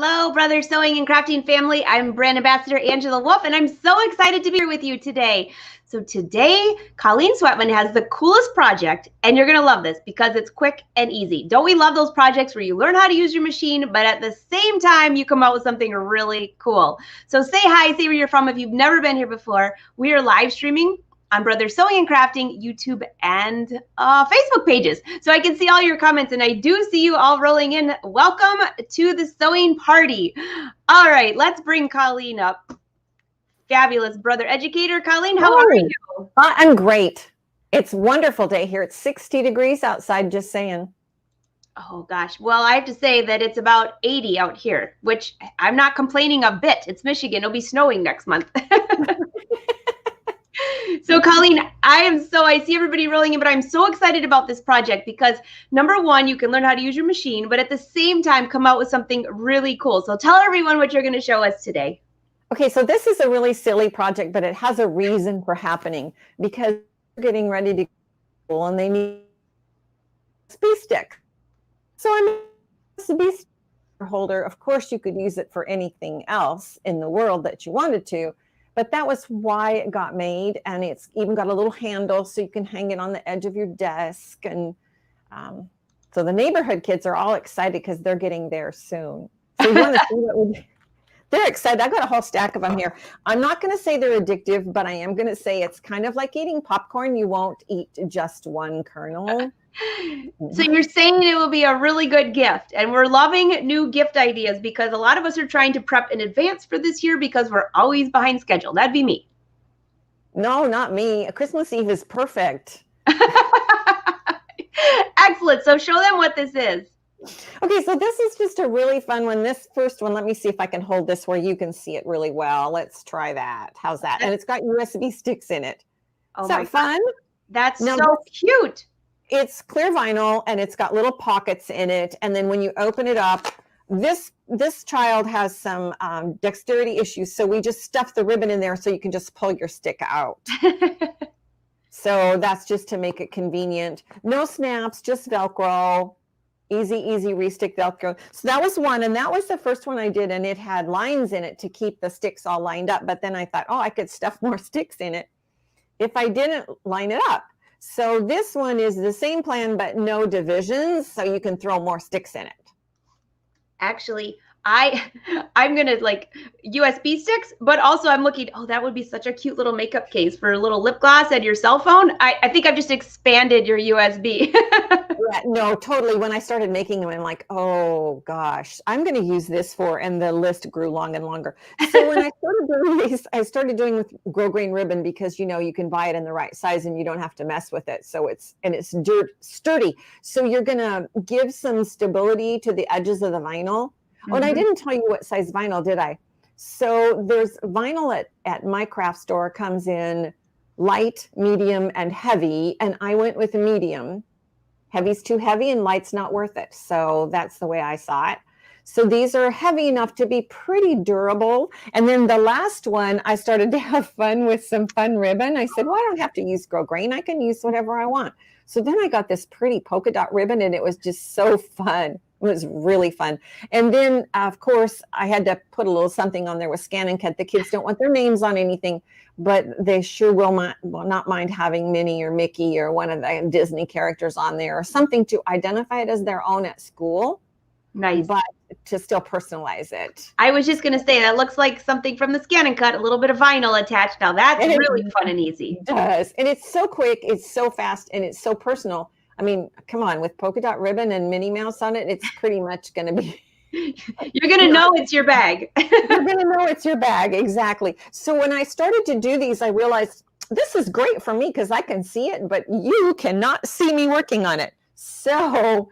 Hello, brother sewing and crafting family. I'm brand ambassador Angela Wolf, and I'm so excited to be here with you today. So today, Coleen Swettman has the coolest project, and you're going to love this because it's quick and easy. Don't we love those projects where you learn how to use your machine, but at the same time, you come out with something really cool. So say hi, say where you're from if you've never been here before. We are live streaming on Brother Sewing and Crafting, YouTube, and Facebook pages. So I can see all your comments, and I do see you all rolling in. Welcome to the sewing party. All right, let's bring Coleen up. Fabulous, Brother Educator. Coleen, how are you? I'm great. It's a wonderful day here. It's 60 degrees outside, just saying. Oh, gosh. Well, I have to say that it's about 80 out here, which I'm not complaining a bit. It's Michigan. It'll be snowing next month. So Coleen, I see everybody rolling in, but I'm so excited about this project because number one, you can learn how to use your machine, but at the same time, come out with something really cool. So tell everyone what you're going to show us today. Okay, so this is a really silly project, but it has a reason for happening because they're getting ready to go and they need a USB stick. So I'm a USB stick holder. Of course, you could use it for anything else in the world that you wanted to. But that was why it got made, and it's even got a little handle so you can hang it on the edge of your desk. And so the neighborhood kids are all excited because they're getting there soon. So you want to see what they're excited. I've got a whole stack of them here. I'm not going to say they're addictive, but I am going to say it's kind of like eating popcorn. You won't eat just one kernel. So you're saying it will be a really good gift, and we're loving new gift ideas because a lot of us are trying to prep in advance for this year because we're always behind schedule. That'd be me. No, not me. Christmas Eve is perfect. Excellent. So show them what this is. Okay, so this is just a really fun one. This first one, let me see if I can hold this where you can see it really well. Let's try that. How's that? And it's got USB sticks in it. Oh, is that fun? That's so cute. It's clear vinyl and it's got little pockets in it. And then when you open it up, this child has some dexterity issues. So we just stuff the ribbon in there so you can just pull your stick out. So that's just to make it convenient. No snaps, just Velcro. Easy re-stick Velcro. So that was one. And that was the first one I did. And it had lines in it to keep the sticks all lined up. But then I thought, oh, I could stuff more sticks in it if I didn't line it up. So this one is the same plan, but no divisions. So you can throw more sticks in it. Actually, I'm going to like USB sticks, but also I'm looking, oh, that would be such a cute little makeup case for a little lip gloss and your cell phone. I think I've just expanded your USB. Yeah, no, totally. When I started making them, I'm like, oh gosh, I'm going to use this for, and the list grew long and longer. So when I started doing these, I started doing with grosgrain ribbon because, you know, you can buy it in the right size and you don't have to mess with it. So it's sturdy. So you're going to give some stability to the edges of the vinyl. Oh, and I didn't tell you what size vinyl, did I? So there's vinyl at my craft store comes in light, medium, and heavy. And I went with a medium. Heavy's too heavy and light's not worth it. So that's the way I saw it. So these are heavy enough to be pretty durable. And then the last one, I started to have fun with some fun ribbon. I said, well, I don't have to use grosgrain. I can use whatever I want. So then I got this pretty polka dot ribbon and it was just so fun. It was really fun. And then, of course, I had to put a little something on there with Scan and Cut. The kids don't want their names on anything, but they sure will not mind having Minnie or Mickey or one of the Disney characters on there or something to identify it as their own at school. Nice. But to still personalize it. I was just going to say, that looks like something from the Scan and Cut, a little bit of vinyl attached. Now that's really fun and easy. It does. And it's so quick, it's so fast, and it's so personal. I mean, come on, with polka dot ribbon and Minnie Mouse on it, it's pretty much going to be. You're going to know it's your bag. You're going to know it's your bag. Exactly. So when I started to do these, I realized this is great for me because I can see it, but you cannot see me working on it. So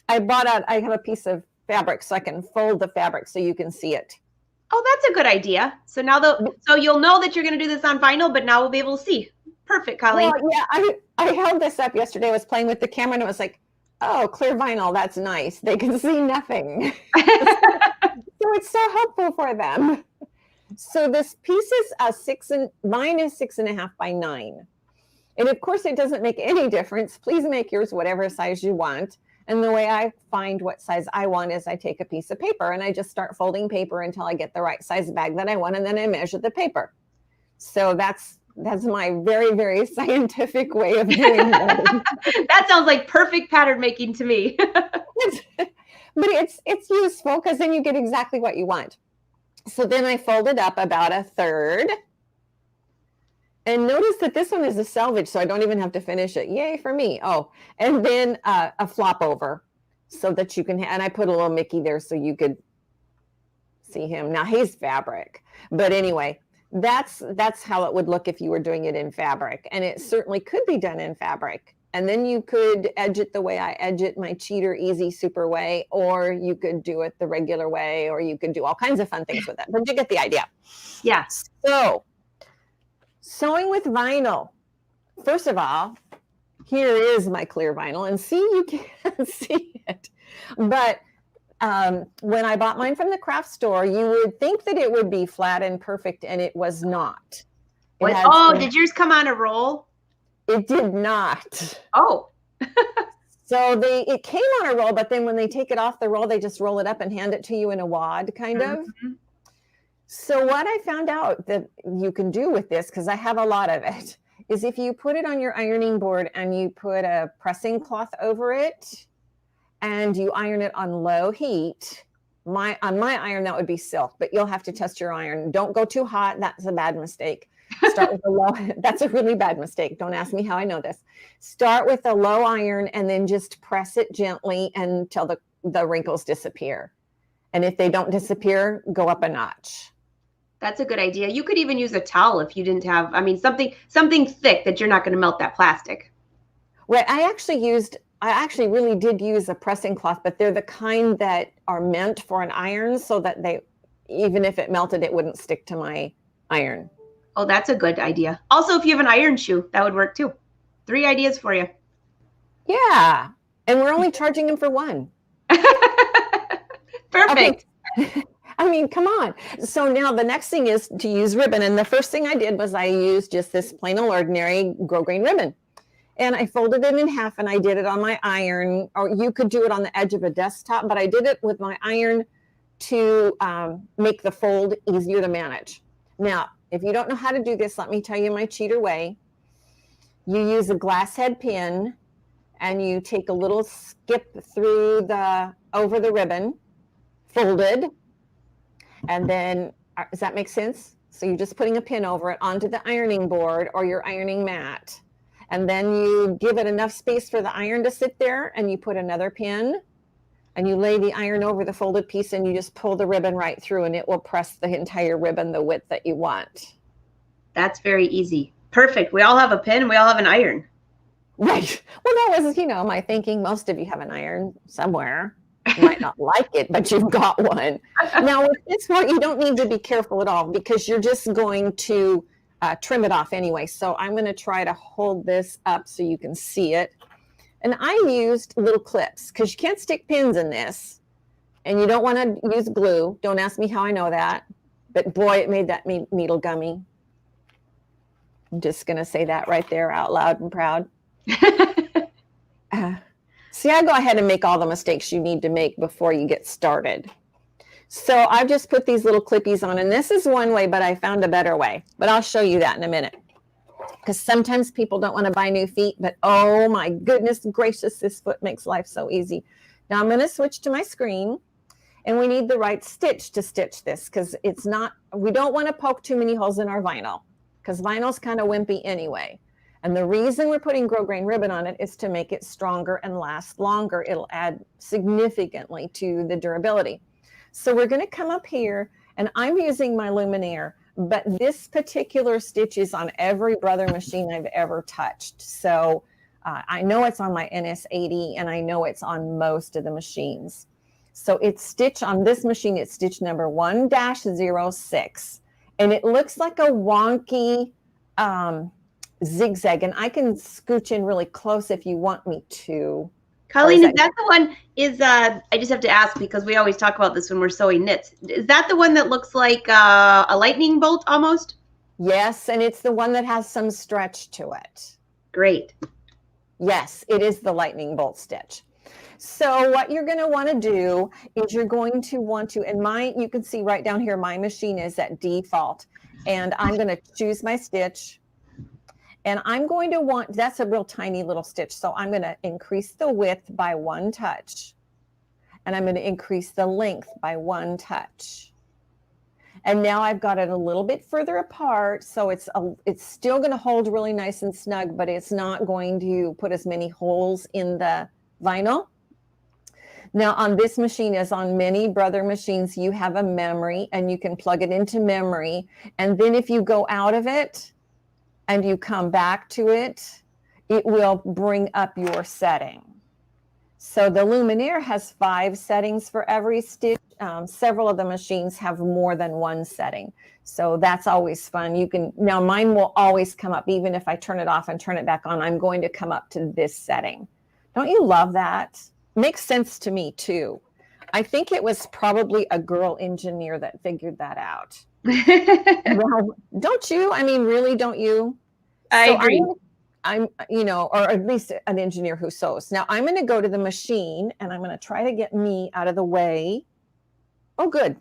I have a piece of fabric so I can fold the fabric so you can see it. Oh, that's a good idea. So now so you'll know that you're going to do this on vinyl, but now we'll be able to see. Perfect, Coleen. Well, yeah, I held this up yesterday. I was playing with the camera and it was like, oh, clear vinyl. That's nice. They can see nothing. So it's so helpful for them. So this piece is mine is 6.5 by 9. And of course, it doesn't make any difference. Please make yours whatever size you want. And the way I find what size I want is I take a piece of paper and I just start folding paper until I get the right size bag that I want, and then I measure the paper. So that's my very, very scientific way of doing it. That sounds like perfect pattern making to me. But it's useful because then you get exactly what you want. So then I folded up about a third. And notice that this one is a selvage, so I don't even have to finish it. Yay for me. Oh, and then a flop over so that you can, and I put a little Mickey there so you could see him. Now he's fabric. But anyway, that's how it would look if you were doing it in fabric. And it certainly could be done in fabric. And then you could edge it the way I edge it, my cheater easy super way, or you could do it the regular way, or you could do all kinds of fun things with it. But you get the idea. Yeah. So sewing with vinyl. First of all, here is my clear vinyl, and see, you can't see it. But when I bought mine from the craft store, you would think that it would be flat and perfect, and it was not. Did yours come on a roll? It did not. Oh. So it came on a roll, but then when they take it off the roll, they just roll it up and hand it to you in a wad, kind of. So what I found out that you can do with this, because I have a lot of it, is if you put it on your ironing board and you put a pressing cloth over it and you iron it on low heat, on my iron, that would be silk, but you'll have to test your iron. Don't go too hot. That's a bad mistake. Start with a low. That's a really bad mistake. Don't ask me how I know this. Start with a low iron and then just press it gently until the wrinkles disappear. And if they don't disappear, go up a notch. That's a good idea. You could even use a towel if you didn't have, something thick that you're not going to melt that plastic. Well, I actually really did use a pressing cloth, but they're the kind that are meant for an iron so that even if it melted, it wouldn't stick to my iron. Oh, that's a good idea. Also, if you have an iron shoe, that would work too. 3 ideas for you. Yeah. And we're only charging them for one. Perfect. Okay. I mean, come on. So now the next thing is to use ribbon. And the first thing I did was I used just this plain old ordinary grosgrain ribbon. And I folded it in half and I did it on my iron, or you could do it on the edge of a desktop, but I did it with my iron to make the fold easier to manage. Now, if you don't know how to do this, let me tell you my cheater way. You use a glass head pin and you take a little skip over the ribbon, folded. And then, does that make sense? So you're just putting a pin over it onto the ironing board or your ironing mat. And then you give it enough space for the iron to sit there, and you put another pin and you lay the iron over the folded piece and you just pull the ribbon right through and it will press the entire ribbon the width that you want. That's very easy. Perfect. We all have a pin. We all have an iron. Right. Well, that was, my thinking. Most of you have an iron somewhere. You might not like it, but you've got one. Now, with this one, you don't need to be careful at all because you're just going to trim it off anyway. So I'm going to try to hold this up so you can see it. And I used little clips because you can't stick pins in this. And you don't want to use glue. Don't ask me how I know that. But boy, it made that needle gummy. I'm just going to say that right there out loud and proud. See, I go ahead and make all the mistakes you need to make before you get started. So I've just put these little clippies on, and this is one way, but I found a better way. But I'll show you that in a minute. Because sometimes people don't want to buy new feet, but oh my goodness gracious, this foot makes life so easy. Now I'm going to switch to my screen, and we need the right stitch to stitch this because we don't want to poke too many holes in our vinyl because vinyl's kind of wimpy anyway. And the reason we're putting grosgrain ribbon on it is to make it stronger and last longer. It'll add significantly to the durability. So we're going to come up here, and I'm using my Luminaire, but this particular stitch is on every Brother machine I've ever touched. So I know it's on my NS80, and I know it's on most of the machines. So it's stitch on this machine. It's stitch number 1-06, and it looks like a wonky zigzag, and I can scooch in really close if you want me to. Coleen, is that the one, I just have to ask because we always talk about this when we're sewing knits. Is that the one that looks like a lightning bolt almost? Yes, and it's the one that has some stretch to it. Great. Yes, it is the lightning bolt stitch. So what you're going to want to do is you're going to want to, and you can see right down here, my machine is at default, and I'm going to choose my stitch, and I'm going to want, that's a real tiny little stitch. So I'm going to increase the width by 1 touch, and I'm going to increase the length by 1 touch. And now I've got it a little bit further apart, so it's still going to hold really nice and snug, but it's not going to put as many holes in the vinyl. Now on this machine, as on many Brother machines, you have a memory and you can plug it into memory. And then if you go out of it and you come back to it, it will bring up your setting. So the Luminaire has 5 settings for every stitch. Several of the machines have more than 1 setting. So that's always fun. Now mine will always come up, even if I turn it off and turn it back on, I'm going to come up to this setting. Don't you love that? Makes sense to me too. I think it was probably a girl engineer that figured that out. Well, don't you? I mean, really, don't you? I agree. I'm, or at least an engineer who sews. Now I'm going to go to the machine and I'm going to try to get me out of the way. Oh, good.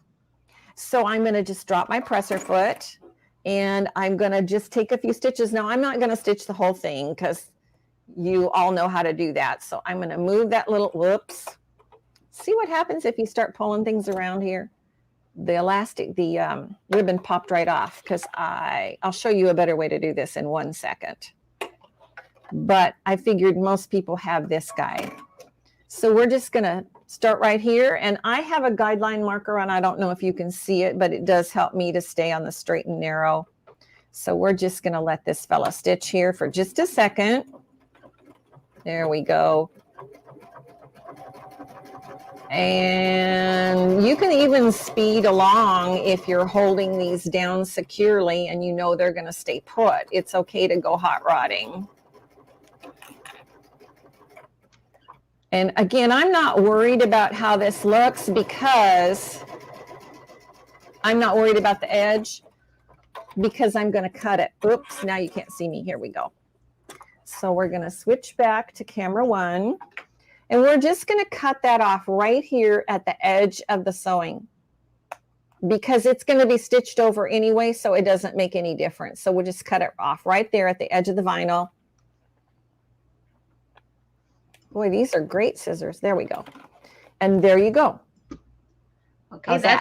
So I'm going to just drop my presser foot and I'm going to just take a few stitches. Now I'm not going to stitch the whole thing because you all know how to do that. So I'm going to move that little, whoops. See what happens if you start pulling things around here. The ribbon popped right off because I'll show you a better way to do this in 1 second. But I figured most people have this guide. So we're just going to start right here. And I have a guideline marker on. I don't know if you can see it, but it does help me to stay on the straight and narrow. So we're just going to let this fella stitch here for just a second. There we go. And you can even speed along if you're holding these down securely and you know they're going to stay put. It's okay to go hot rodding. And again, I'm not worried about how this looks because I'm not worried about the edge because I'm going to cut it. Oops, now you can't see me. Here we go. So we're going to switch back to camera 1 and we're just going to cut that off right here at the edge of the sewing because it's going to be stitched over anyway, so it doesn't make any difference. So we'll just cut it off right there at the edge of the vinyl. Boy, these are great scissors. There we go. And there you go. Okay,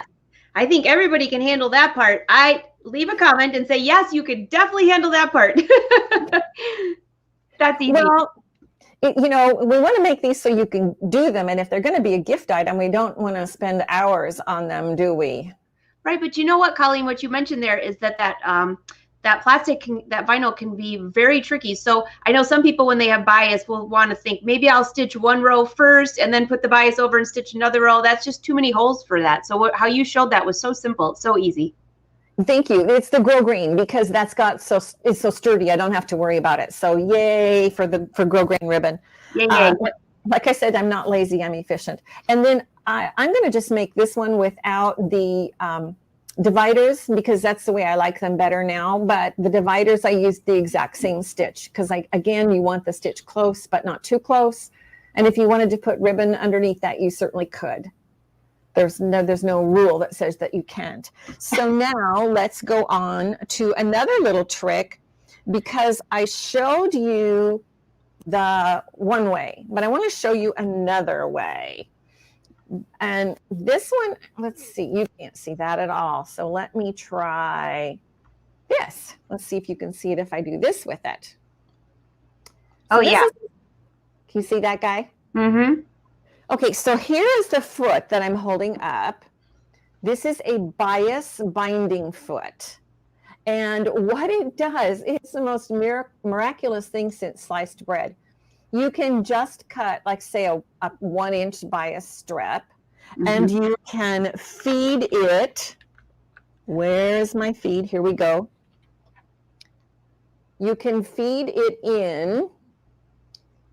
I think everybody can handle that part. I leave a comment and say, yes, you could definitely handle that part. That's easy. Well, we want to make these so you can do them. And if they're going to be a gift item, we don't want to spend hours on them, do we? Right. But you know what, Coleen, what you mentioned there is that that vinyl can be very tricky. So I know some people, when they have bias, will want to think, maybe I'll stitch 1 row first and then put the bias over and stitch another row. That's just too many holes for that. So how you showed that was so simple. It's so easy. Thank you. It's the Grow Green because it's so sturdy. I don't have to worry about it. So yay for Grow Green ribbon. Yay. Like I said, I'm not lazy. I'm efficient. And then I'm going to just make this one without the dividers because that's the way I like them better now. But the dividers, I use the exact same stitch because again, you want the stitch close, but not too close. And if you wanted to put ribbon underneath that, you certainly could. There's no rule that says that you can't. So now let's go on to another little trick because I showed you the one way, but I want to show you another way. And this one, let's see, you can't see that at all. So let me try this. Let's see if you can see it if I do this with it. So yeah. Can you see that guy? Mm-hmm. Okay, so here is the foot that I'm holding up. This is a bias binding foot. And what it does, it's the most miraculous thing since sliced bread. You can just cut, like say, a 1-inch bias strip, and you can feed it. Where's my feed? Here we go. You can feed it in.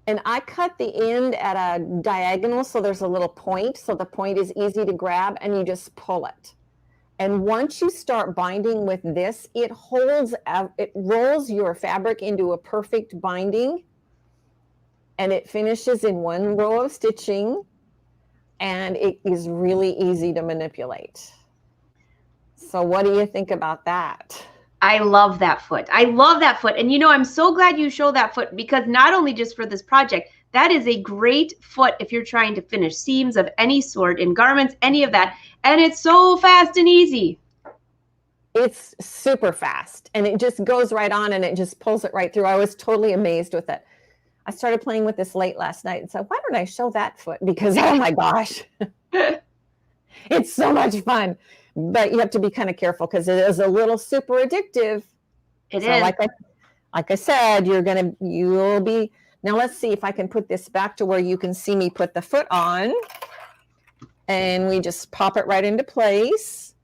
And I cut the end at a diagonal, so there's a little point, so the point is easy to grab, and you just pull it. And once you start binding with this, it rolls your fabric into a perfect binding, and it finishes in one row of stitching, and it is really easy to manipulate. So what do you think about that? I love that foot. I love that foot. And you know, I'm so glad you show that foot, because not only just for this project, that is a great foot if you're trying to finish seams of any sort in garments, any of that. And it's so fast and easy. It's super fast, and it just goes right on, and it just pulls it right through. I was totally amazed with it. I started playing with this late last night and said, why don't I show that foot? Because, oh my gosh, it's so much fun. But you have to be kind of careful because it is a little super addictive. It so is. Like I said, you'll be, now let's see if I can put this back to where you can see me put the foot on. And we just pop it right into place.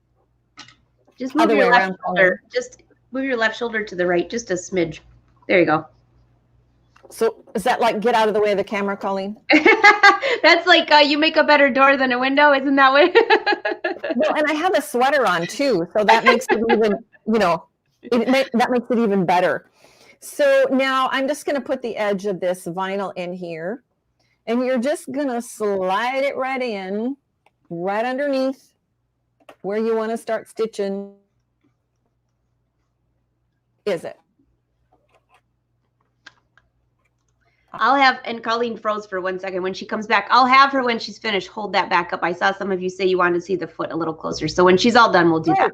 Just move your left shoulder. Just move your left shoulder to the right, just a smidge. There you go. So is that like get out of the way of the camera, Coleen? That's like you make a better door than a window, isn't that what? Well, and I have a sweater on too, so that makes it even, that makes it even better. So now I'm just going to put the edge of this vinyl in here, and you're just going to slide it right in, right underneath where you want to start stitching. Is it? And Coleen froze for 1 second. When she comes back, I'll have her, when she's finished, hold that back up. I saw some of you say you wanted to see the foot a little closer. So when she's all done, we'll do that.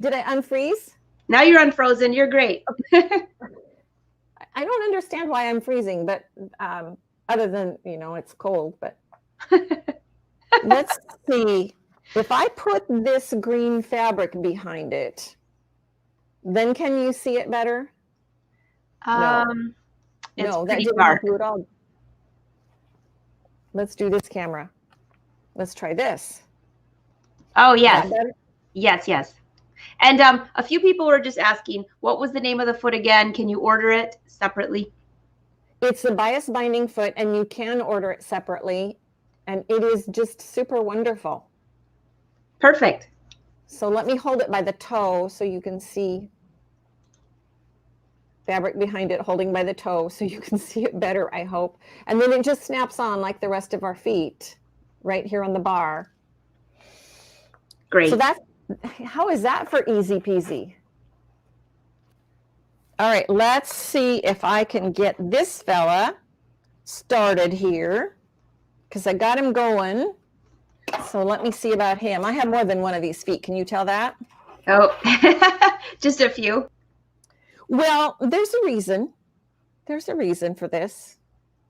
Did I unfreeze? Now you're unfrozen. You're great. I don't understand why I'm freezing, but other than, it's cold, but let's see. If I put this green fabric behind it, then can you see it better? No, that didn't help you at all. Let's do this camera. Let's try this. Oh, yes. Yes. And a few people were just asking, what was the name of the foot again? Can you order it separately? It's the bias binding foot, and you can order it separately. And it is just super wonderful. Perfect. So let me hold it by the toe so you can see fabric behind it, holding by the toe so you can see it better, I hope. And then it just snaps on like the rest of our feet right here on the bar. Great. So how is that for easy peasy? All right, let's see if I can get this fella started here, because I got him going. So let me see about him. I have more than one of these feet. Can you tell that? Oh, just a few. Well, there's a reason. There's a reason for this,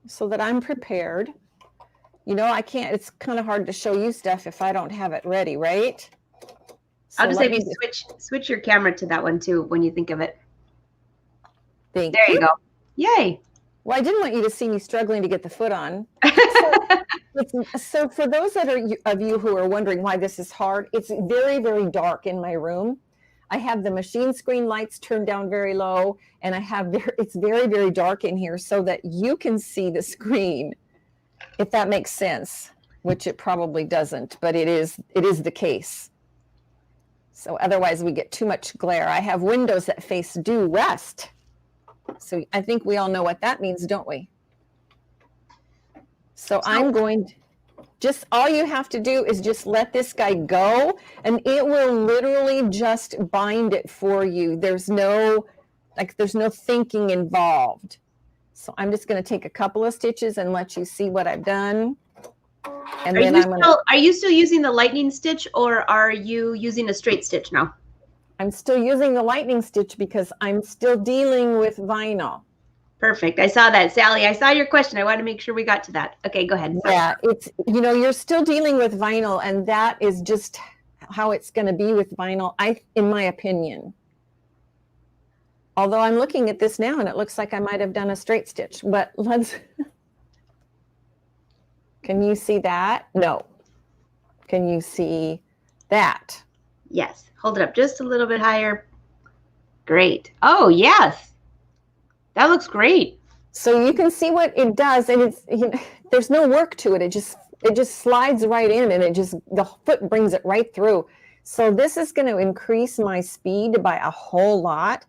so that I'm prepared. It's kind of hard to show you stuff if I don't have it ready, right? So I'll just say if you switch your camera to that one too when you think of it. There you go. Yay. Well, I didn't want you to see me struggling to get the foot on. So for those of you who are wondering why this is hard, it's very, very dark in my room. I have the machine screen lights turned down very low, and it's very, very dark in here so that you can see the screen, if that makes sense, which it probably doesn't, but it is the case. So otherwise we get too much glare. I have windows that face due west. So I think we all know what that means, don't we? So I'm going to, all you have to do is just let this guy go, and it will literally just bind it for you. There's no thinking involved. So I'm just going to take a couple of stitches and let you see what I've done. And are you still using the lightning stitch, or are you using a straight stitch now? I'm still using the lightning stitch because I'm still dealing with vinyl. Perfect. I saw that, Sally. I saw your question. I want to make sure we got to that. Okay, go ahead. Yeah, it's, you're still dealing with vinyl, and that is just how it's going to be with vinyl, in my opinion. Although I'm looking at this now and it looks like I might have done a straight stitch, but can you see that? No. Can you see that? Yes. Hold it up just a little bit higher. Great. Oh, yes. That looks great. So you can see what it does, and it's there's no work to it. It just slides right in, and the foot brings it right through. So this is going to increase my speed by a whole lot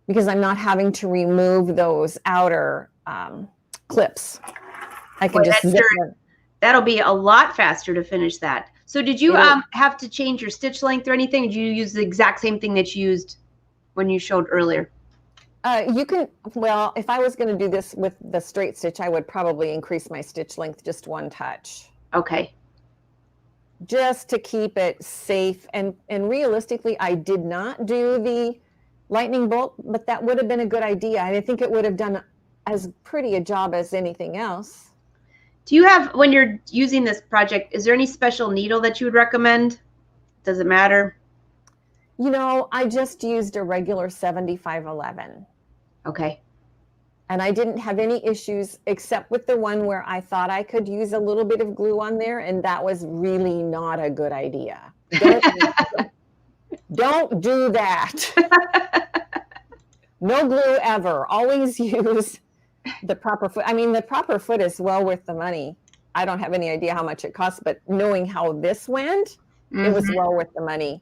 because I'm not having to remove those outer clips. I can Boy, just zip it. That'll be a lot faster to finish that. So did you have to change your stitch length or anything? Did you use the exact same thing that you used when you showed earlier? You can, well, if I was going to do this with the straight stitch, I would probably increase my stitch length just one touch. Okay. Just to keep it safe. And realistically, I did not do the lightning bolt, but that would have been a good idea. I think it would have done as pretty a job as anything else. Do you have, when you're using this project, is there any special needle that you would recommend? Does it matter? You know, I just used a regular 7511. Okay. And I didn't have any issues except with the one where I thought I could use a little bit of glue on there, and that was really not a good idea. Don't do that. No glue ever. Always use the proper foot. I mean, the proper foot is well worth the money. I don't have any idea how much it costs, but knowing how this went, it was well worth the money.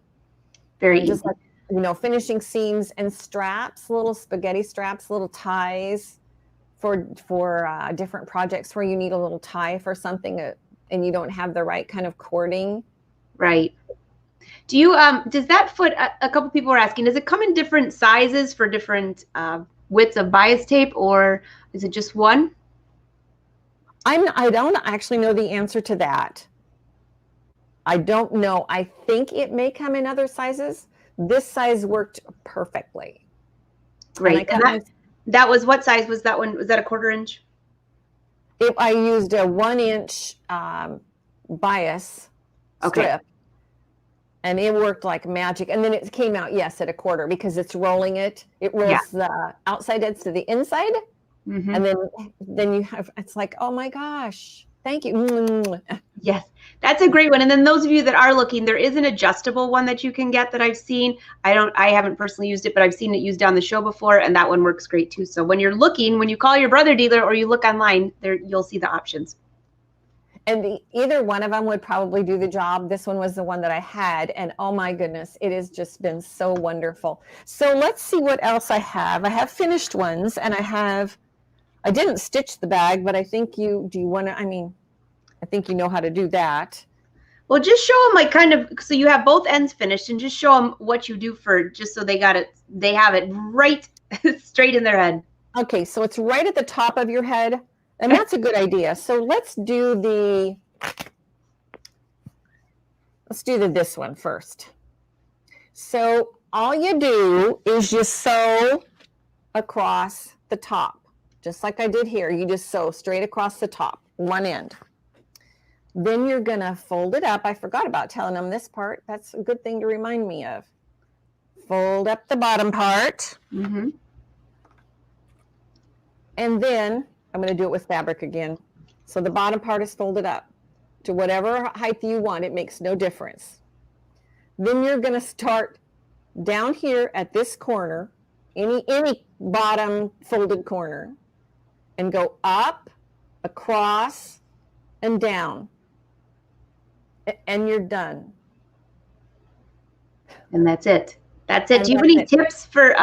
Very just easy. like, you know, finishing seams and straps, little spaghetti straps, little ties for different projects where you need a little tie for something and you don't have the right kind of cording. Right. Do you does that foot, a couple people were asking, does it come in different sizes for different widths of bias tape, or is it just one? I don't actually know the answer to that. I don't know. I think it may come in other sizes. This size worked perfectly. Great. And that was, what size was that one? Was that a 1/4 inch? If I used a 1 inch bias strip, and it worked like magic. And then it came out, yes, at a 1/4 because it's rolling it. It rolls the outside edge to the inside. Mm-hmm. And then you have, it's like, oh my gosh, thank you. Yes, that's a great one. And then those of you that are looking, there is an adjustable one that you can get that I've seen. I haven't personally used it, but I've seen it used on the show before, and that one works great too. So when you're looking, when you call your brother dealer or you look online, there you'll see the options. And either one of them would probably do the job. This one was the one that I had, and oh my goodness, it has just been so wonderful. So let's see what else I have. I have finished ones, and I didn't stitch the bag, but I think do you want to, I think you know how to do that. Well, just show them like kind of, so you have both ends finished, and just show them what you do just so they have it right straight in their head. Okay, so it's right at the top of your head, and that's a good idea. So let's do this one first. So all you do is you sew across the top, just like I did here. You just sew straight across the top, one end. Then you're going to fold it up. I forgot about telling them this part. That's a good thing to remind me of. Fold up the bottom part. Mm-hmm. And then I'm going to do it with fabric again. So the bottom part is folded up to whatever height you want. It makes no difference. Then you're going to start down here at this corner, any bottom folded corner, and go up, across, and down. And you're done. And that's it. That's it. Do you have any tips for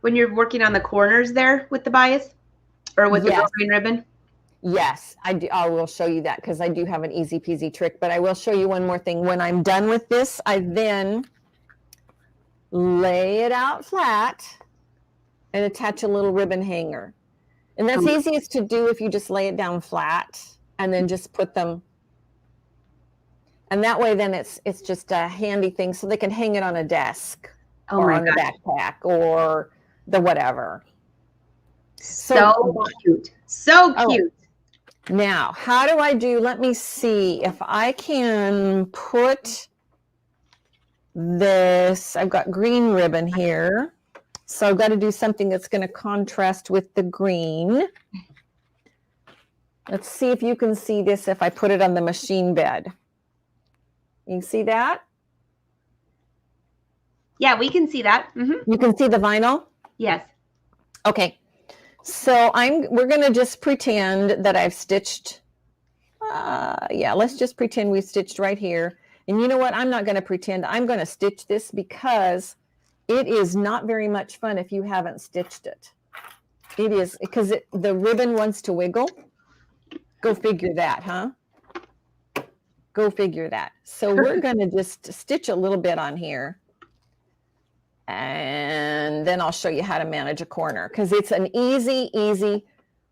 when you're working on the corners there with the bias or with the green ribbon? Yes, I do. I will show you that because I do have an easy peasy trick, but I will show you one more thing. When I'm done with this, I then lay it out flat and attach a little ribbon hanger. And that's easiest to do if you just lay it down flat and then just put them. And that way then it's just a handy thing so they can hang it on a desk or on the backpack or the whatever. So cute. So cute. Now, how do I do? Let me see if I can put this. I've got green ribbon here. So I've got to do something that's going to contrast with the green. Let's see if you can see this if I put it on the machine bed. You see that? Yeah, we can see that. Mm-hmm. You can see the vinyl? Yes. Okay. So we're going to just pretend that I've stitched. Let's just pretend we stitched right here. And you know what? I'm not going to pretend. I'm going to stitch this because it is not very much fun if you haven't stitched it. It is, because the ribbon wants to wiggle. Go figure that, huh? Go figure that. So we're going to just stitch a little bit on here. And then I'll show you how to manage a corner, because it's an easy,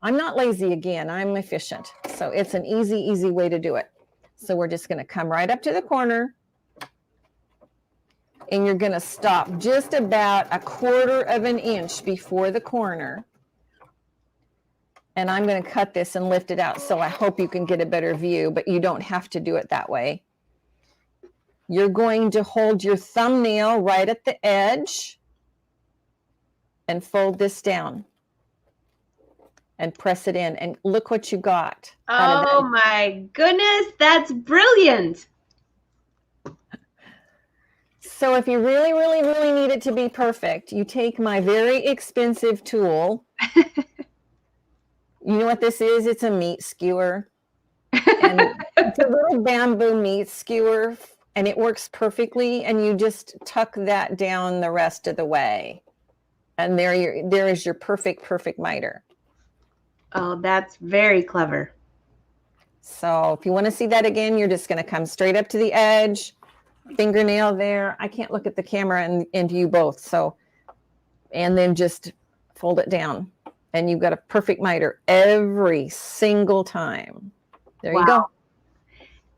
I'm not lazy again, I'm efficient. So it's an easy way to do it. So we're just going to come right up to the corner, and you're going to stop just about 1/4 of an inch before the corner. And I'm going to cut this and lift it out, so I hope you can get a better view, but you don't have to do it that way. You're going to hold your thumbnail right at the edge and fold this down and press it in, and look what you got. Oh my goodness, that's brilliant. So if you really need it to be perfect, you take my very expensive tool. You know what this is? It's a meat skewer. And it's a little bamboo meat skewer, and it works perfectly. And you just tuck that down the rest of the way. And there is your perfect miter. Oh, that's very clever. So if you want to see that again, you're just going to come straight up to the edge, fingernail there. I can't look at the camera and you both. So, and then just fold it down. And you've got a perfect miter every single time. There you go.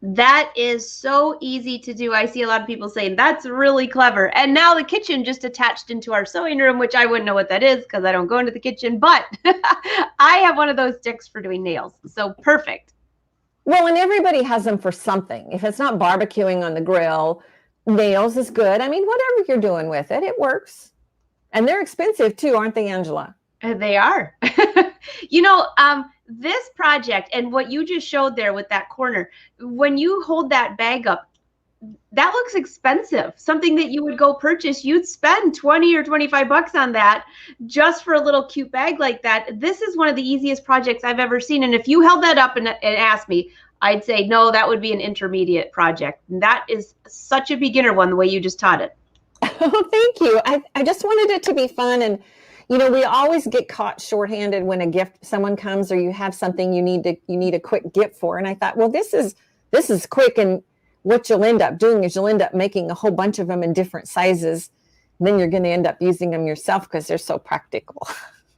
That is so easy to do. I see a lot of people saying that's really clever. And now the kitchen just attached into our sewing room, which I wouldn't know what that is because I don't go into the kitchen, but I have one of those sticks for doing nails. So perfect. Well, and everybody has them for something. If it's not barbecuing on the grill, nails is good. I mean, whatever you're doing with it, it works. And they're expensive too, aren't they, Angela? They are. You know, this project and what you just showed there with that corner, when you hold that bag up, that looks expensive. Something that you would go purchase, you'd spend 20 or 25 bucks on that just for a little cute bag like that. This is one of the easiest projects I've ever seen. And if you held that up and asked me, I'd say, no, that would be an intermediate project. And that is such a beginner one, the way you just taught it. Oh, thank you. I just wanted it to be fun. And you know, we always get caught shorthanded when someone comes or you have something you need a quick gift for. And I thought, well, this is quick. And what you'll end up doing is you'll end up making a whole bunch of them in different sizes. And then you're going to end up using them yourself because they're so practical.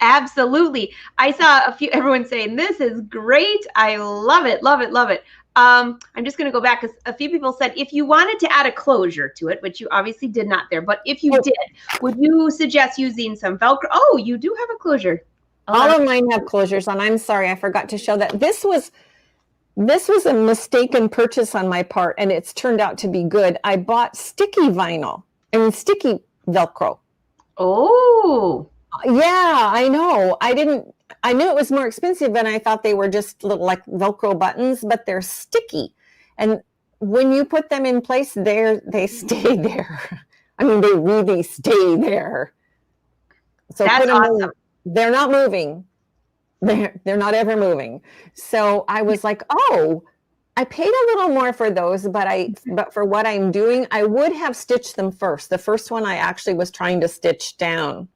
Absolutely. I saw everyone saying, this is great. I love it. Love it. Love it. I'm just going to go back because a few people said if you wanted to add a closure to it, which you obviously did not there, but if you did, would you suggest using some Velcro? Oh, you do have a closure. All of mine have closures, and I'm sorry, I forgot to show that. This was a mistaken purchase on my part, and it's turned out to be good. I bought sticky sticky Velcro. Oh. Yeah, I know. I knew it was more expensive, and I thought they were just little like Velcro buttons, but they're sticky. And when you put them in place, they stay there. I mean, they really stay there. So that's awesome. They're not moving. They're not ever moving. So I was like, oh, I paid a little more for those, but for what I'm doing, I would have stitched them first. The first one I actually was trying to stitch down.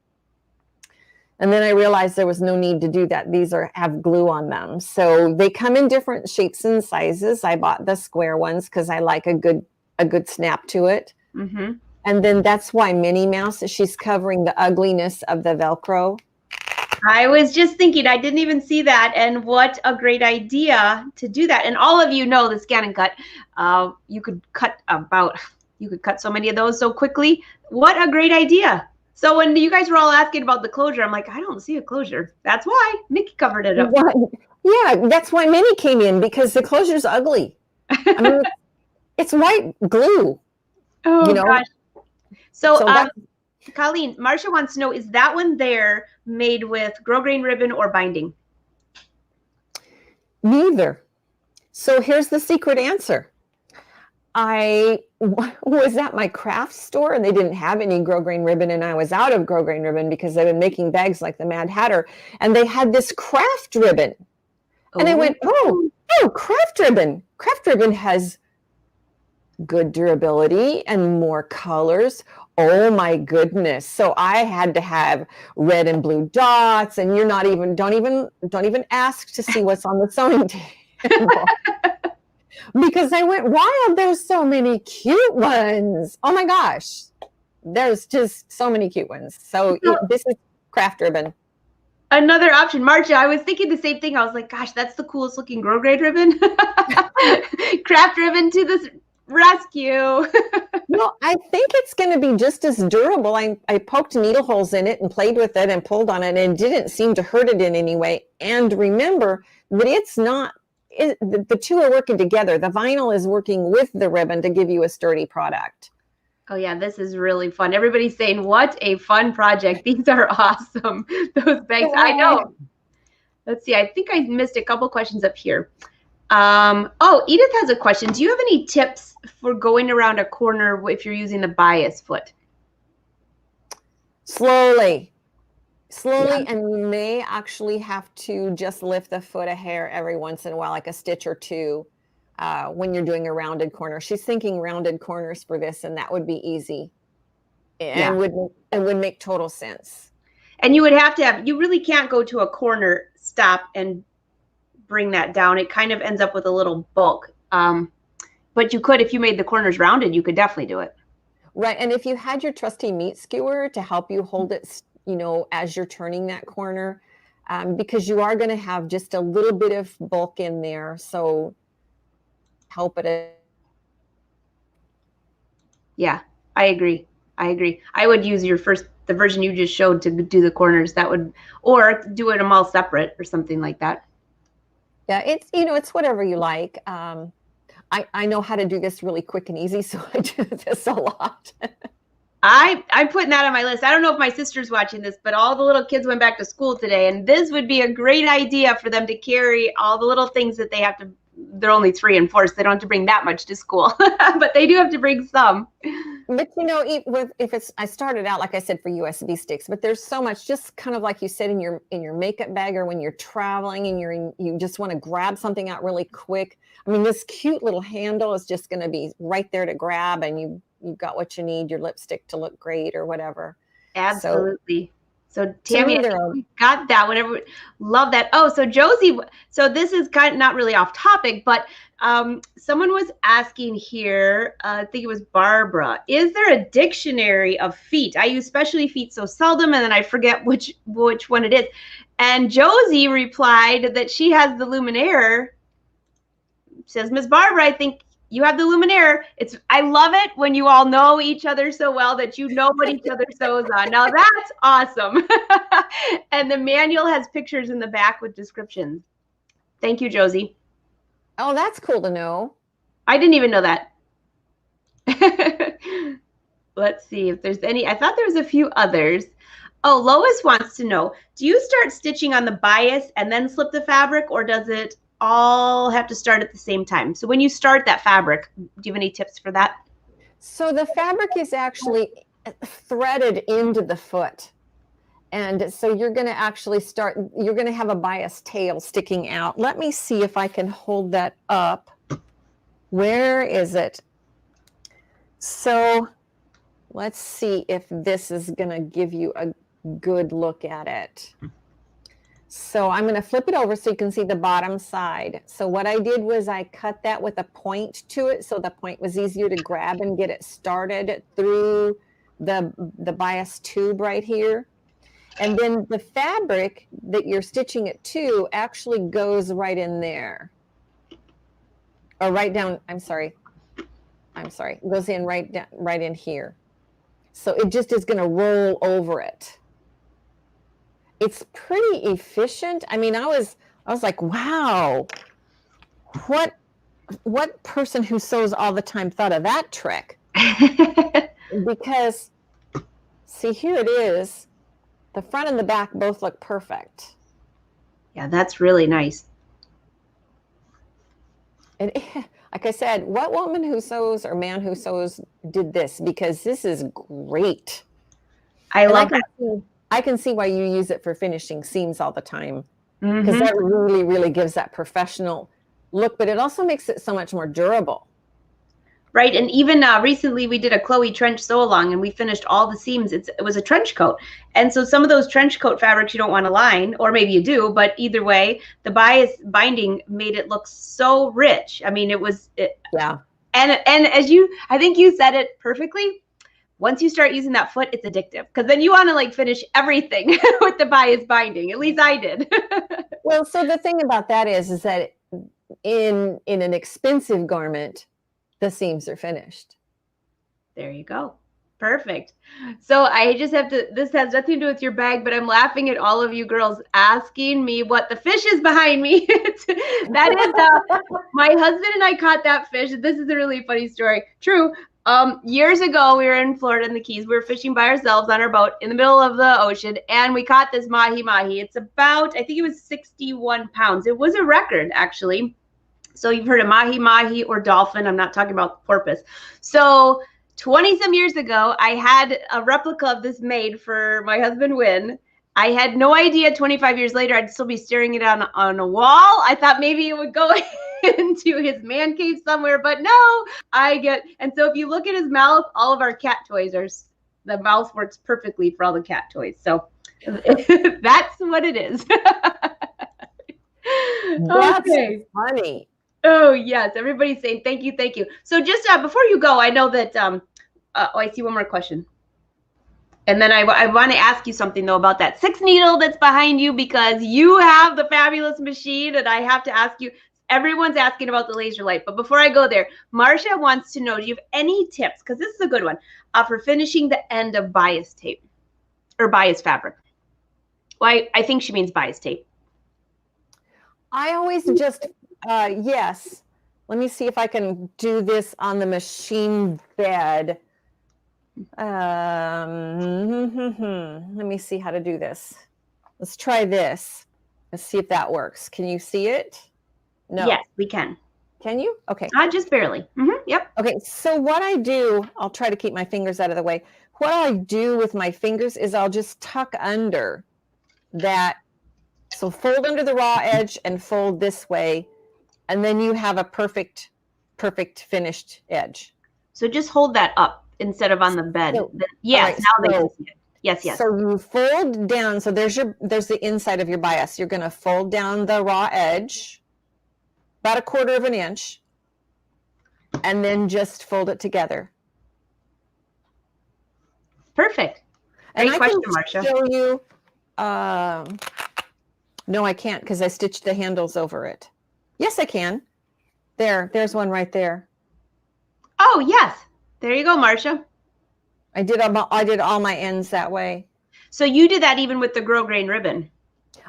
And then I realized there was no need to do that. These have glue on them. So they come in different shapes and sizes. I bought the square ones because I like a good snap to it. Mm-hmm. And then that's why Minnie Mouse, she's covering the ugliness of the Velcro. I was just thinking, I didn't even see that. And what a great idea to do that. And all of you know the scan and cut. You could cut so many of those so quickly. What a great idea. So when you guys were all asking about the closure, I'm like, I don't see a closure. That's why Mickey covered it up. Yeah, that's why Minnie came in, because the closure's ugly. I mean, it's white glue. Oh, gosh. So Coleen, Marcia wants to know, is that one there made with grosgrain ribbon or binding? Neither. So here's the secret answer. I was at my craft store and they didn't have any grosgrain ribbon, and I was out of grosgrain ribbon because they've been making bags like the Mad Hatter, and they had this craft ribbon. And I went, oh, craft ribbon. Craft ribbon has good durability and more colors. Oh my goodness. So I had to have red and blue dots, and you're not even, don't even ask to see what's on the sewing table. Because I went wild. There's so many cute ones. Oh my gosh. There's just so many cute ones. So this is craft ribbon. Another option, Marcia, I was thinking the same thing. I was like, gosh, that's the coolest looking grosgrain ribbon. Craft ribbon to the rescue. Well, I think it's going to be just as durable. I poked needle holes in it and played with it and pulled on it, and didn't seem to hurt it in any way. And remember that it's not, the two are working together. The vinyl is working with the ribbon to give you a sturdy product. Oh yeah, this is really fun. Everybody's saying, what a fun project. These are awesome. Those bags, I know. Let's see, I think I missed a couple questions up here. Oh, Edith has a question. Do you have any tips for going around a corner if you're using the bias foot? Slowly, and you may actually have to just lift the foot a hair every once in a while, like a stitch or two. When you're doing a rounded corner. She's thinking rounded corners for this, and that would be easy and would make total sense. And you would have to have, you really can't go to a corner, stop, and bring that down. It kind of ends up with a little bulk. But you could, if you made the corners rounded, you could definitely do it. Right. And if you had your trusty meat skewer to help you hold it, as you're turning that corner, because you are going to have just a little bit of bulk in there. So help it. Yeah, I agree. I would use the version you just showed to do the corners. That would, or do them all separate or something like that. Yeah, it's whatever you like. I know how to do this really quick and easy, so I do this a lot. I'm putting that on my list. I don't know if my sister's watching this, but all the little kids went back to school today, and this would be a great idea for them to carry all the little things that they have to. They're only 3 and 4, so they don't have to bring that much to school, but they do have to bring some. But I started out, like I said, for USB sticks, but there's so much, just kind of like you said, in your makeup bag, or when you're traveling and you just want to grab something out really quick. I mean, this cute little handle is just going to be right there to grab, and you've got what you need, your lipstick to look great or whatever. Absolutely. So Tammy, we got that. Whatever, love that. Oh, so Josie. So this is kind of not really off topic, but someone was asking here. I think it was Barbara. Is there a dictionary of feet? I use especially feet so seldom, and then I forget which one it is. And Josie replied that she has the Luminaire. Says, Miss Barbara, I think you have the Luminaire. I love it when you all know each other so well that you know what each other sews on. Now that's awesome. And the manual has pictures in the back with descriptions. Thank you, Josie. Oh, that's cool to know. I didn't even know that. Let's see if there's any. I thought there was a few others. Oh, Lois wants to know, do you start stitching on the bias and then slip the fabric, or does it all have to start at the same time? So when you start that fabric, do you have any tips for that? So the fabric is actually threaded into the foot. And so you're going to actually you're going to have a bias tail sticking out. Let me see if I can hold that up. Where is it? So let's see if this is going to give you a good look at it. So I'm going to flip it over so you can see the bottom side. So what I did was I cut that with a point to it, so the point was easier to grab and get it started through the bias tube right here. And then the fabric that you're stitching it to actually goes right in there. Or right down, I'm sorry. It goes in right in here. So it just is going to roll over it. It's pretty efficient. I mean, I was like, wow, what person who sews all the time thought of that trick? Because see, here it is. The front and the back both look perfect. Yeah, that's really nice. And like I said, what woman who sews or man who sews did this? Because this is great. I love that. I can see why you use it for finishing seams all the time, because that really, really gives that professional look, but it also makes it so much more durable. right? And even recently we did a Chloe trench sew along and we finished all the seams. It was a trench coat. And so some of those trench coat fabrics you don't want to line, or maybe you do, but either way, the bias binding made it look so rich. I mean, yeah. And as I think you said it perfectly. Once you start using that foot, it's addictive because then you want to like finish everything with the bias binding. At least I did. Well, so the thing about that is that in an expensive garment, the seams are finished. There you go. Perfect. So I just have to, this has nothing to do with your bag, but I'm laughing at all of you girls asking me what the fish is behind me. That is, my husband and I caught that fish. This is a really funny story. True. Years ago, we were in Florida in the Keys. We were fishing by ourselves on our boat in the middle of the ocean, and we caught this mahi-mahi. It's about, I think it was 61 pounds. It was a record, actually. So you've heard of mahi-mahi or dolphin. I'm not talking about porpoise. So 20 some years ago, I had a replica of this made for my husband, Wynn. I had no idea 25 years later, I'd still be staring at it on a wall. I thought maybe it would go into his man cave somewhere, but no, and so if you look at his mouth, all of our cat toys the mouth works perfectly for all the cat toys. So that's what it is. That's funny. Oh, yes. Everybody's saying thank you, thank you. So just before you go, I know that, I see one more question. And then I want to ask you something, though, about that 6 needle that's behind you, because you have the fabulous machine, and I have to ask you, everyone's asking about the laser light. But before I go there, Marcia wants to know, do you have any tips, because this is a good one, for finishing the end of bias tape or bias fabric? Well, I think she means bias tape. I always just, yes. Let me see if I can do this on the machine bed. Let me see how to do this. Let's try this. Let's see if that works. Can you see it? No. Yes, we can. Can you? Okay. Just barely. Yep. Okay, so what I do, I'll try to keep my fingers out of the way. What I do with my fingers is I'll just tuck under that. So fold under the raw edge and fold this way, and then you have a perfect finished edge. So just hold that up instead of on the bed. So, yes, right, now they can see it. Yes, yes. So you fold down. So there's the inside of your bias. You're going to fold down the raw edge about 1/4 of an inch, and then just fold it together. Perfect. And Great question, Marcia. Show you. No, I can't because I stitched the handles over it. Yes, I can. There's one right there. Oh, yes. There you go, Marcia. I did all my ends that way. So you did that even with the grosgrain ribbon?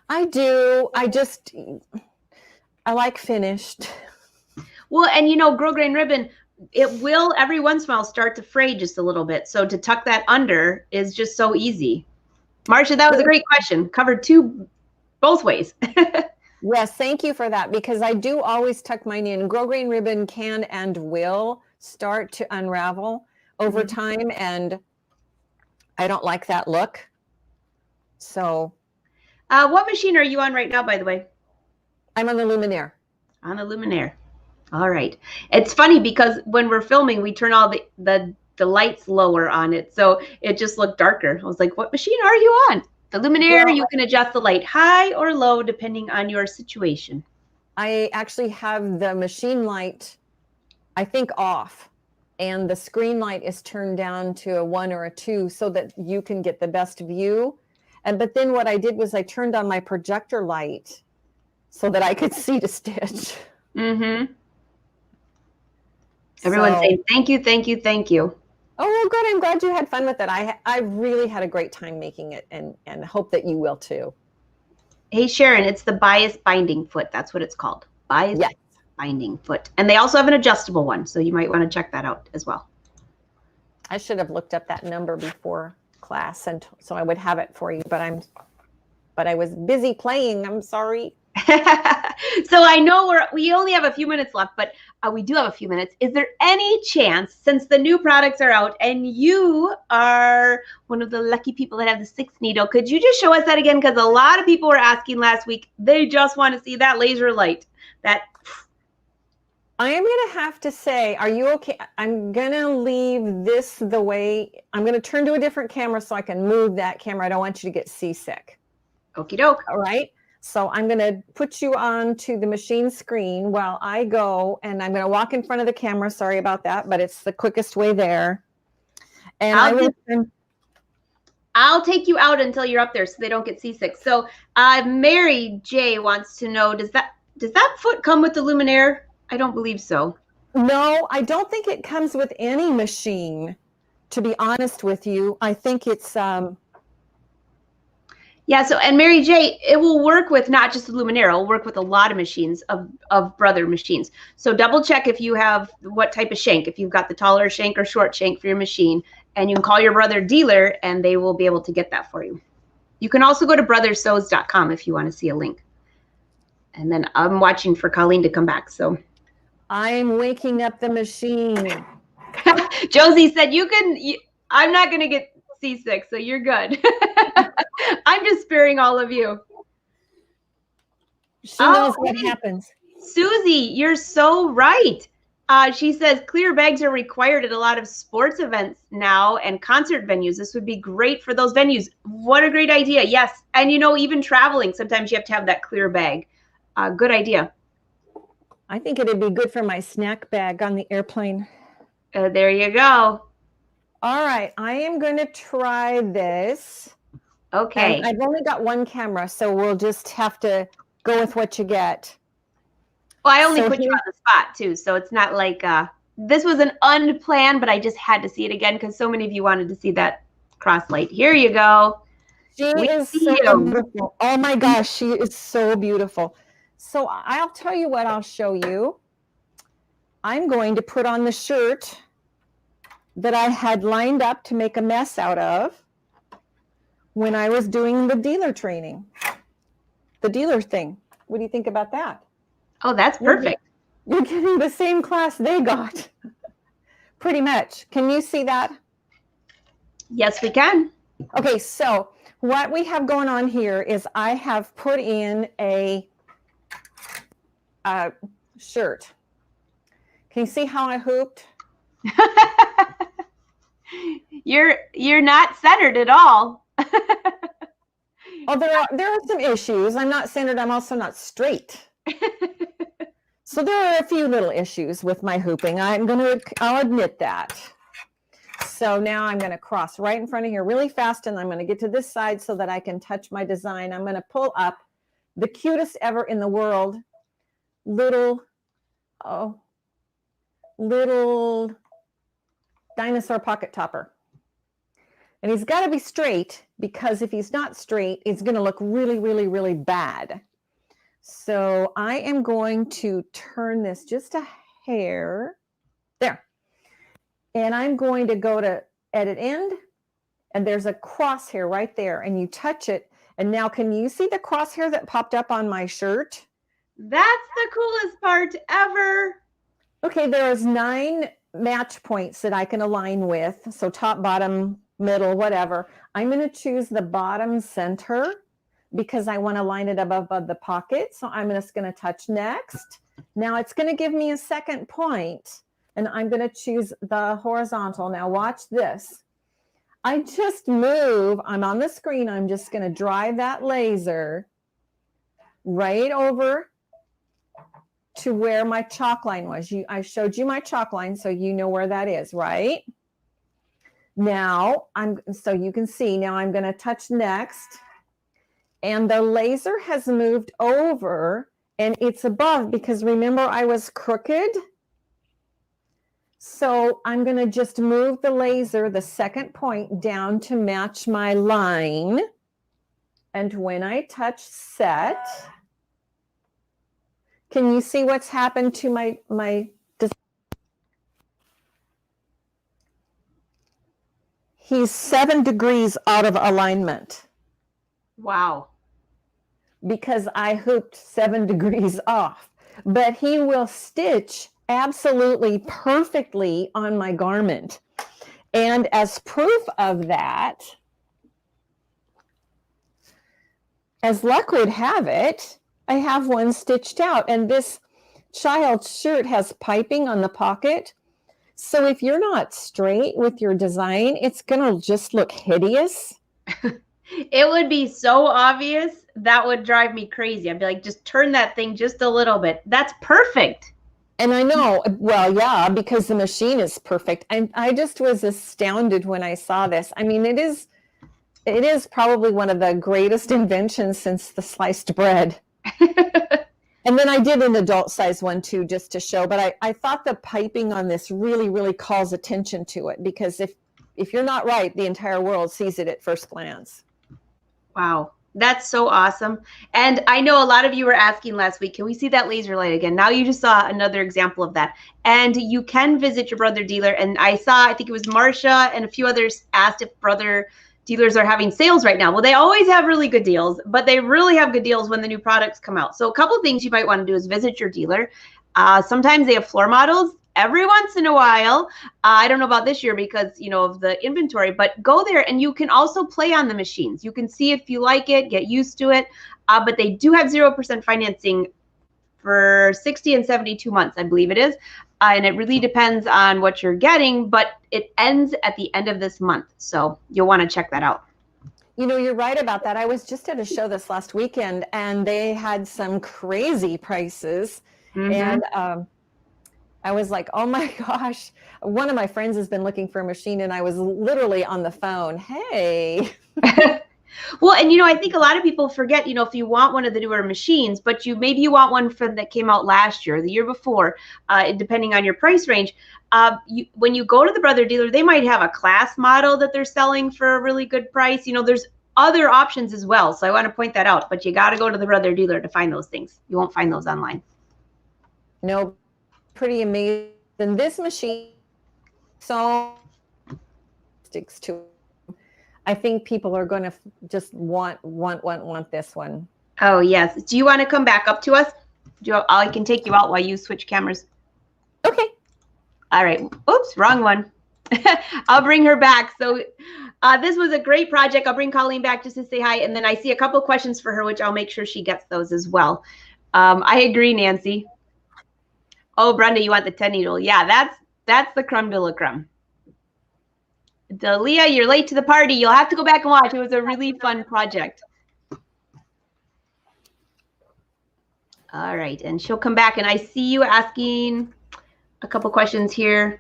I do. I like finished. Well, and grosgrain ribbon, it will every once in a while start to fray just a little bit. So to tuck that under is just so easy. Marcia, that was a great question. Covered both ways. Yes, thank you for that, because I do always tuck mine in. Grosgrain ribbon can and will start to unravel over time, and I don't like that look. So what machine are you on right now, by the way? I'm on the Luminaire. On the Luminaire. All right. It's funny because when we're filming, we turn all the lights lower on it, so it just looked darker. I was like, what machine are you on? The Luminaire, well, you can adjust the light high or low depending on your situation. I actually have the machine light, I think, off, and the screen light is turned down to a 1 or a 2 so that you can get the best view. But then what I did was I turned on my projector light so that I could see to stitch. Everyone's saying thank you, thank you, thank you. Oh, well, good. I'm glad you had fun with it. I really had a great time making it, and hope that you will too. Hey, Sharon, it's the bias binding foot. That's what it's called. Bias binding foot. And they also have an adjustable one, so you might want to check that out as well. I should have looked up that number before class, and so I would have it for you, but I was busy playing. I'm sorry. So I know we only have a few minutes left, but we do have a few minutes. Is there any chance, since the new products are out and you are one of the lucky people that have the 6 needle, could you just show us that again? Because a lot of people were asking last week. They just want to see that laser light. I am going to have to say, are you okay? I'm going to leave this the way, I'm going to turn to a different camera so I can move that camera. I don't want you to get seasick. Okie doke. All right. So I'm going to put you onto the machine screen while I go, and I'm going to walk in front of the camera. Sorry about that, but it's the quickest way there. And I'll take you out until you're up there so they don't get seasick. So Mary J wants to know, does that foot come with the Luminaire? I don't believe so. No, I don't think it comes with any machine, to be honest with you. I think it's yeah, so, and Mary J, it will work with not just the Luminaire, it'll work with a lot of machines, of Brother machines. So double check if you have what type of shank, if you've got the taller shank or short shank for your machine, and you can call your Brother dealer and they will be able to get that for you. You can also go to brothersews.com if you want to see a link. And then I'm watching for Coleen to come back, so. I'm waking up the machine. Josie said, I'm not going to get seasick, so you're good. I'm just sparing all of you. She knows what happens. Susie, you're so right. She says clear bags are required at a lot of sports events now and concert venues. This would be great for those venues. What a great idea. Yes. And even traveling, sometimes you have to have that clear bag. Good idea. I think it'd be good for my snack bag on the airplane. There you go. All right. I am going to try this. Okay. And I've only got one camera, so we'll just have to go with what you get. Well, I only put you on the spot, too, so it's not like this was an unplanned, but I just had to see it again because so many of you wanted to see that cross light. Here you go. She is so beautiful. Oh, my gosh, she is so beautiful. So I'll tell you what I'll show you. I'm going to put on the shirt that I had lined up to make a mess out of when I was doing the dealer training, the dealer thing. What do you think about that? Oh, that's perfect. You're getting the same class they got, pretty much. Can you see that? Yes, we can. Okay, so what we have going on here is I have put in a shirt. Can you see how I hooped? You're not centered at all. Oh, there are some issues. I'm not centered. I'm also not straight. So there are a few little issues with my hooping. I'll admit that. So now I'm going to cross right in front of here really fast, and I'm going to get to this side so that I can touch my design. I'm going to pull up the cutest ever in the world little dinosaur pocket topper. And he's got to be straight, because if he's not straight, it's going to look really, really, really bad. So I am going to turn this just a hair there. And I'm going to go to edit end, and there's a crosshair right there, and you touch it. And now can you see the crosshair that popped up on my shirt? That's the coolest part ever. Okay, there's 9 match points that I can align with. So top, bottom, middle, whatever. I'm going to choose the bottom center because I want to line it above the pocket. So I'm just going to touch next. Now it's going to give me a second point, and I'm going to choose the horizontal. Now watch this. I just move. I'm on the screen. I'm just going to drive that laser right over to where my chalk line was. I showed you my chalk line, so you know where that is, right? Now, so you can see, now I'm going to touch next, and the laser has moved over, and it's above, because remember I was crooked? So I'm going to just move the laser, the second point, down to match my line. And when I touch set, can you see what's happened to my design? He's 7 degrees out of alignment. Wow. Because I hooped 7 degrees off. But he will stitch absolutely perfectly on my garment. And as proof of that, as luck would have it, I have one stitched out. And this child's shirt has piping on the pocket. So if you're not straight with your design, it's going to just look hideous. It would be so obvious. That would drive me crazy. I'd be like, just turn that thing just a little bit. That's perfect. And I know, well, yeah, because the machine is perfect. I just was astounded when I saw this. I mean, it is probably one of the greatest inventions since the sliced bread. And then I did an adult size one too, just to show, but I thought the piping on this really, really calls attention to it, because if you're not right, the entire world sees it at first glance. Wow. That's so awesome. And I know a lot of you were asking last week, can we see that laser light again? Now you just saw another example of that. And you can visit your brother dealer. And I think it was Marcia and a few others asked if brother dealers are having sales right now. Well, they always have really good deals, but they really have good deals when the new products come out. So a couple of things you might want to do is visit your dealer. Sometimes they have floor models. Every once in a while, I don't know about this year because, of the inventory, but go there and you can also play on the machines. You can see if you like it, get used to it. But they do have 0% financing for 60 and 72 months, I believe it is. And it really depends on what you're getting, but it ends at the end of this month. So you'll want to check that out. You're right about that. I was just at a show this last weekend and they had some crazy prices. Mm-hmm. And I was like, oh my gosh, one of my friends has been looking for a machine and I was literally on the phone. Hey. Well, and I think a lot of people forget, if you want one of the newer machines, but maybe you want one that came out last year or the year before, depending on your price range. When you go to the brother dealer, they might have a class model that they're selling for a really good price. There's other options as well. So I want to point that out, but you got to go to the brother dealer to find those things. You won't find those online. No. Pretty amazing. This machine, so sticks to. I think people are going to just want this one. Oh yes. Do you want to come back up to us? I can take you out while you switch cameras. Okay. All right. Oops, wrong one. I'll bring her back. So this was a great project. I'll bring Coleen back just to say hi, and then I see a couple questions for her, which I'll make sure she gets those as well. I agree, Nancy. Oh, Brenda, you want the 10 needle. Yeah, that's the creme de la creme. Dalia, you're late to the party. You'll have to go back and watch. It was a really fun project. All right, and she'll come back, and I see you asking a couple questions here.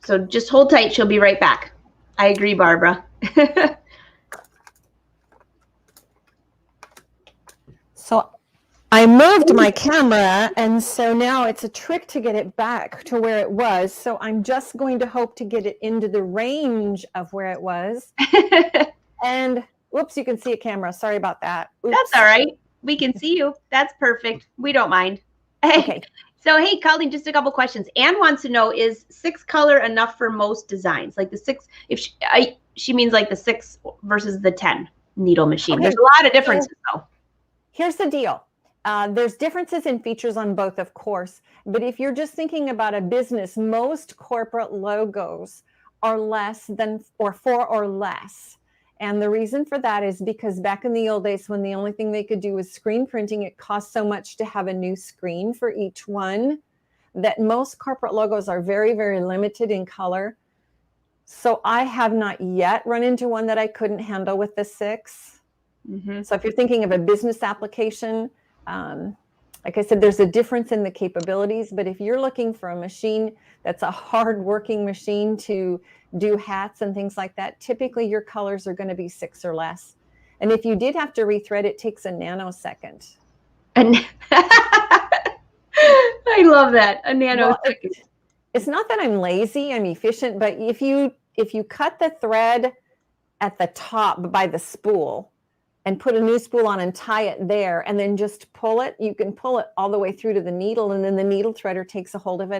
So just hold tight. She'll be right back. I agree, Barbara. So I moved my camera, and so now it's a trick to get it back to where it was. So I'm just going to hope to get it into the range of where it was. And whoops, you can see a camera. Sorry about that. Oops. That's all right. We can see you. That's perfect. We don't mind. Okay. So, hey, Coleen, just a couple questions. Anne wants to know, is 6 color enough for most designs? Like the 6, if she means like the 6 versus the 10 needle machine. Okay. There's a lot of differences, though. Here's the deal. There's differences in features on both, of course, but if you're just thinking about a business, most corporate logos are less than, or 4 or less. And the reason for that is because back in the old days, when the only thing they could do was screen printing, it cost so much to have a new screen for each one that most corporate logos are very, very limited in color. So I have not yet run into one that I couldn't handle with the 6. Mm-hmm. So if you're thinking of a business application, like I said, there's a difference in the capabilities, but if you're looking for a machine that's a hard-working machine to do hats and things like that, typically your colors are going to be 6 or less. And if you did have to rethread, it takes a nanosecond. I love that, a nanosecond. Well, it's not that I'm lazy, I'm efficient, but if you cut the thread at the top by the spool, and put a new spool on and tie it there and then just pull it, you can pull it all the way through to the needle, and then the needle threader takes a hold of it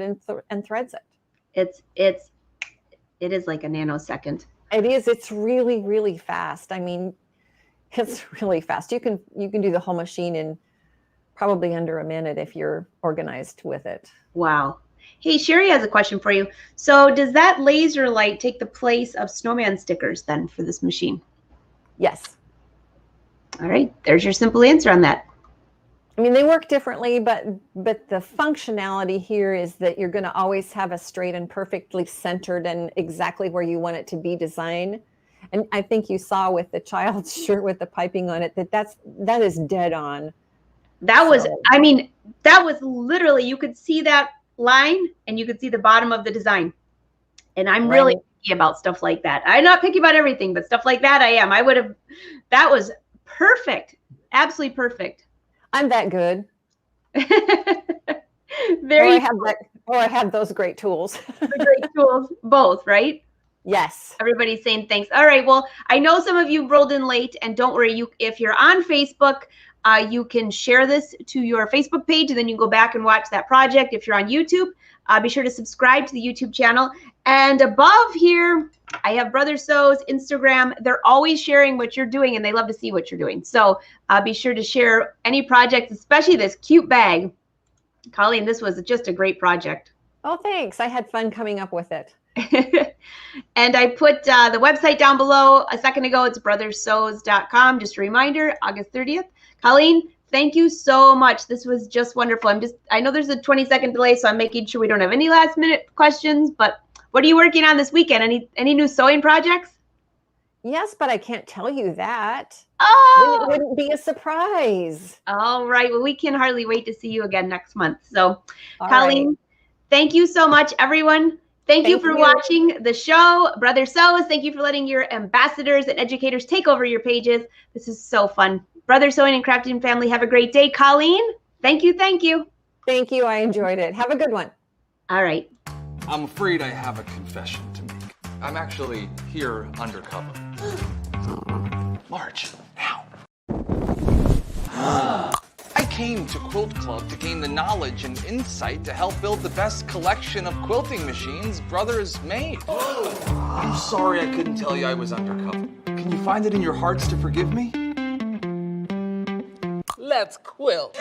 and threads it. It is like a nanosecond. It is. It's really, really fast. I mean, it's really fast. You can do the whole machine in probably under a minute if you're organized with it. Wow. Hey, Sherry has a question for you. So does that laser light take the place of snowman stickers then for this machine? Yes. All right, there's your simple answer on that. I mean, they work differently, but the functionality here is that you're going to always have a straight and perfectly centered and exactly where you want it to be designed. And I think you saw with the child's shirt with the piping on it that is dead on. That was, I mean, that was literally, you could see that line and you could see the bottom of the design. And I'm really picky about stuff like that. I'm not picky about everything, but stuff like that I am. That was perfect. Absolutely perfect. I'm that good. Very I have those great tools. Great tools, both, right? Yes. Everybody's saying thanks. All right. Well, I know some of you rolled in late, and don't worry. If you're on Facebook, you can share this to your Facebook page, and then you can go back and watch that project. If you're on YouTube, be sure to subscribe to the YouTube channel. And above here, I have Brother Sew's Instagram. They're always sharing what you're doing, and they love to see what you're doing. So be sure to share any projects, especially this cute bag. Coleen, this was just a great project. Oh, thanks. I had fun coming up with it. And I put the website down below a second ago. It's brothersews.com. Just a reminder, August 30th. Coleen, thank you so much. This was just wonderful. I know there's a 20-second delay, so I'm making sure we don't have any last minute questions, but what are you working on this weekend? Any new sewing projects? Yes, but I can't tell you that. Oh, it wouldn't be a surprise. All right. Well, we can hardly wait to see you again next month. So, Coleen, thank you so much, everyone. Thank you for watching the show. Brother Sews, thank you for letting your ambassadors and educators take over your pages. This is so fun. Brother Sewing and Crafting family, have a great day. Coleen, thank you. Thank you. Thank you. I enjoyed it. Have a good one. All right. I'm afraid I have a confession to make. I'm actually here undercover. March, now. I came to Quilt Club to gain the knowledge and insight to help build the best collection of quilting machines Brothers made. I'm sorry I couldn't tell you I was undercover. Can you find it in your hearts to forgive me? Let's quilt.